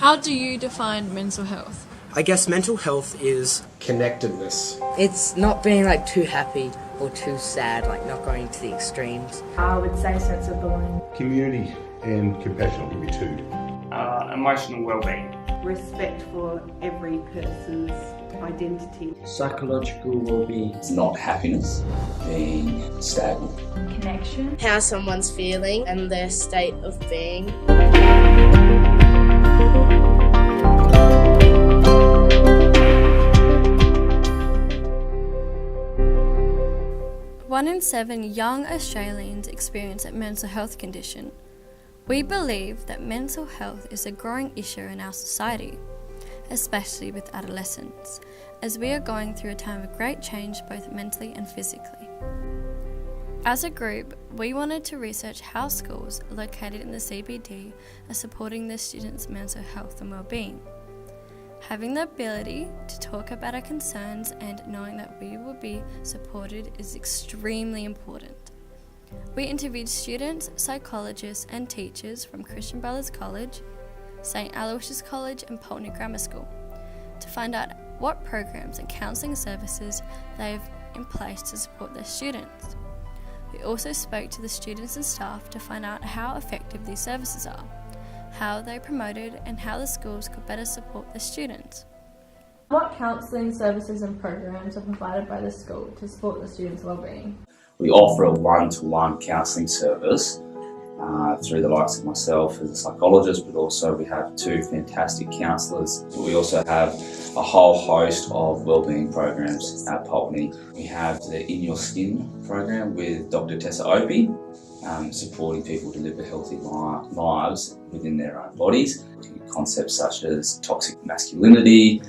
How do you define mental health? I guess mental health is connectedness. It's not being like too happy or too sad, like not going to the extremes. I would say sense of belonging. Community and compassion will be two. Emotional well-being. Respect for every person's identity. Psychological well-being. It's not happiness, being stagnant. Connection. How someone's feeling and their state of being. One in 7 young Australians experience a mental health condition. We believe that mental health is a growing issue in our society, especially with adolescents, as we are going through a time of great change both mentally and physically. As a group, we wanted to research how schools located in the CBD are supporting their students' mental health and well-being. Having the ability to talk about our concerns and knowing that we will be supported is extremely important. We interviewed students, psychologists and teachers from Christian Brothers College, St Aloysius College and Pulteney Grammar School to find out what programs and counselling services they have in place to support their students. We also spoke to the students and staff to find out how effective these services are, how they're promoted and how the schools could better support their students. What counselling services and programs are provided by the school to support the students' well-being? We offer a one-to-one counselling service through the likes of myself as a psychologist, but also we have 2 fantastic counsellors. We also have a whole host of wellbeing programs at Pulteney. We have the In Your Skin program with Dr. Tessa Opie, supporting people to live a healthy lives within their own bodies. Concepts such as toxic masculinity,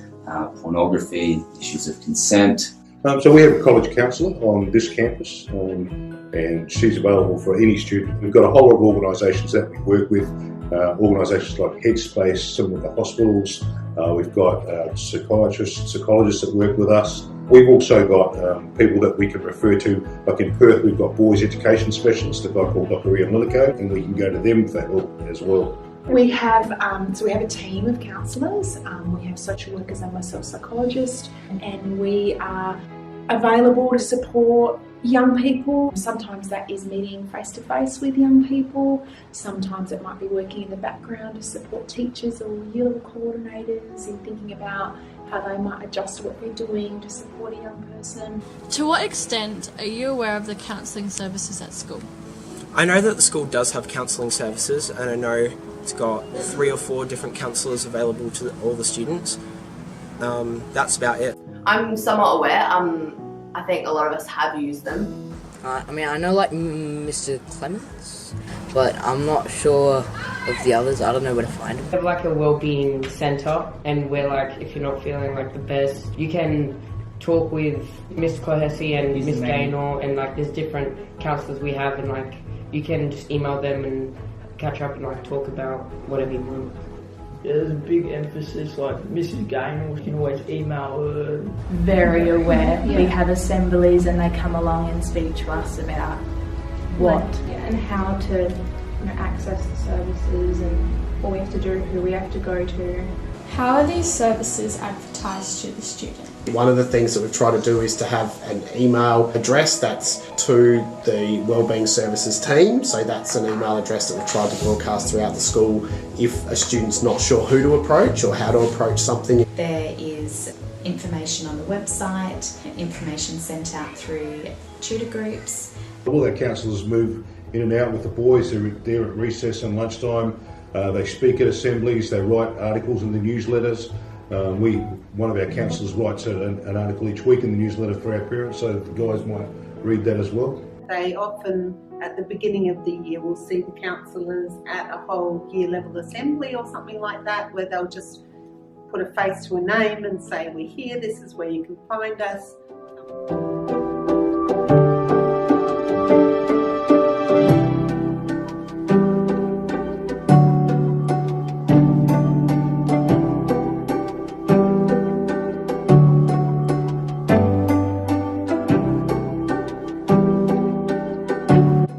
pornography, issues of consent. So we have a college counsellor on this campus and she's available for any student. We've got a whole lot of organisations that we work with, organisations like Headspace, some of the hospitals. We've got psychiatrists, psychologists that work with us. We've also got people that we can refer to, like in Perth we've got boys education specialists, a guy called Dr. Ian Lillico, and we can go to them for help as well. We have a team of counsellors. We have social workers and myself, psychologist, and we are available to support young people. Sometimes that is meeting face-to-face with young people. Sometimes it might be working in the background to support teachers or year level coordinators in thinking about how they might adjust what they're doing to support a young person. To what extent are you aware of the counselling services at school? I know that the school does have counselling services, and I know it's got 3 or 4 different counsellors available to all the students. That's about it. I'm somewhat aware. I think a lot of us have used them. I know like Mr. Clements, but I'm not sure of the others. I don't know where to find them. We have like a wellbeing centre, and where like if you're not feeling like the best, you can talk with Miss Clohessy and Miss Gaynor, and like there's different counsellors we have, and like you can just email them and catch up and like talk about whatever you want. There's a big emphasis, like Mrs. Gaynor, you can always email her. Very aware. Yeah. We have assemblies and they come along and speak to us about what and how to access the services and what we have to do, who we have to go to. How are these services advertised to the student? One of the things that we've tried to do is to have an email address that's to the Wellbeing Services team. So that's an email address that we've tried to broadcast throughout the school if a student's not sure who to approach or how to approach something. There is information on the website, information sent out through tutor groups. All our counsellors move in and out with the boys. They're there at recess and lunchtime. They speak at assemblies, they write articles in the newsletters. One of our counsellors writes an article each week in the newsletter for our parents, so that the guys might read that as well. They often, at the beginning of the year, will see the counsellors at a whole year level assembly or something like that, where they'll just put a face to a name and say, we're here, this is where you can find us.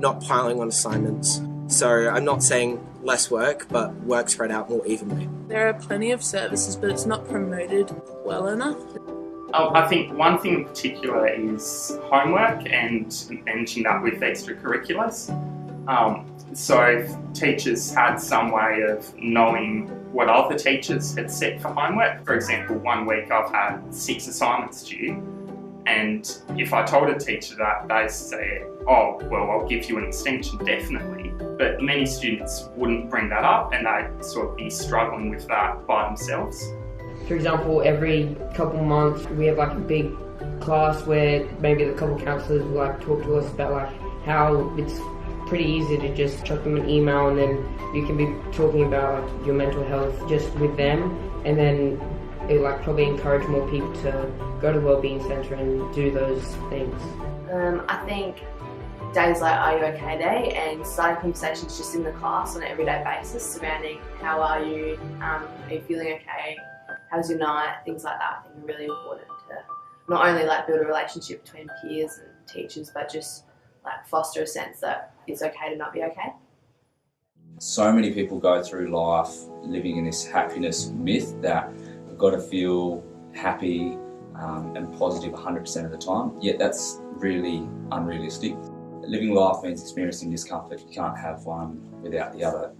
Not piling on assignments. So I'm not saying less work, but work spread out more evenly. There are plenty of services, but it's not promoted well enough. I think one thing in particular is homework, and mentioned that with extracurriculars. So if teachers had some way of knowing what other teachers had set for homework. For example, one week I've had 6 assignments due, and if I told a teacher that, they say, oh, well, I'll give you an extension, definitely. But many students wouldn't bring that up, and they'd sort of be struggling with that by themselves. For example, every couple months we have like a big class where maybe the couple counsellors will like talk to us about like how it's pretty easy to just chuck them an email, and then you can be talking about like your mental health just with them, and then it like probably encourage more people to go to Wellbeing Centre and do those things. I think days like Are You OK Day and starting conversations just in the class on an everyday basis surrounding how are you feeling okay, how's your night, things like that, I think are really important to not only like build a relationship between peers and teachers, but just like foster a sense that it's okay to not be okay. So many people go through life living in this happiness myth that we've got to feel happy and positive 100% of the time, yet that's really unrealistic. Living life means experiencing discomfort. You can't have one without the other.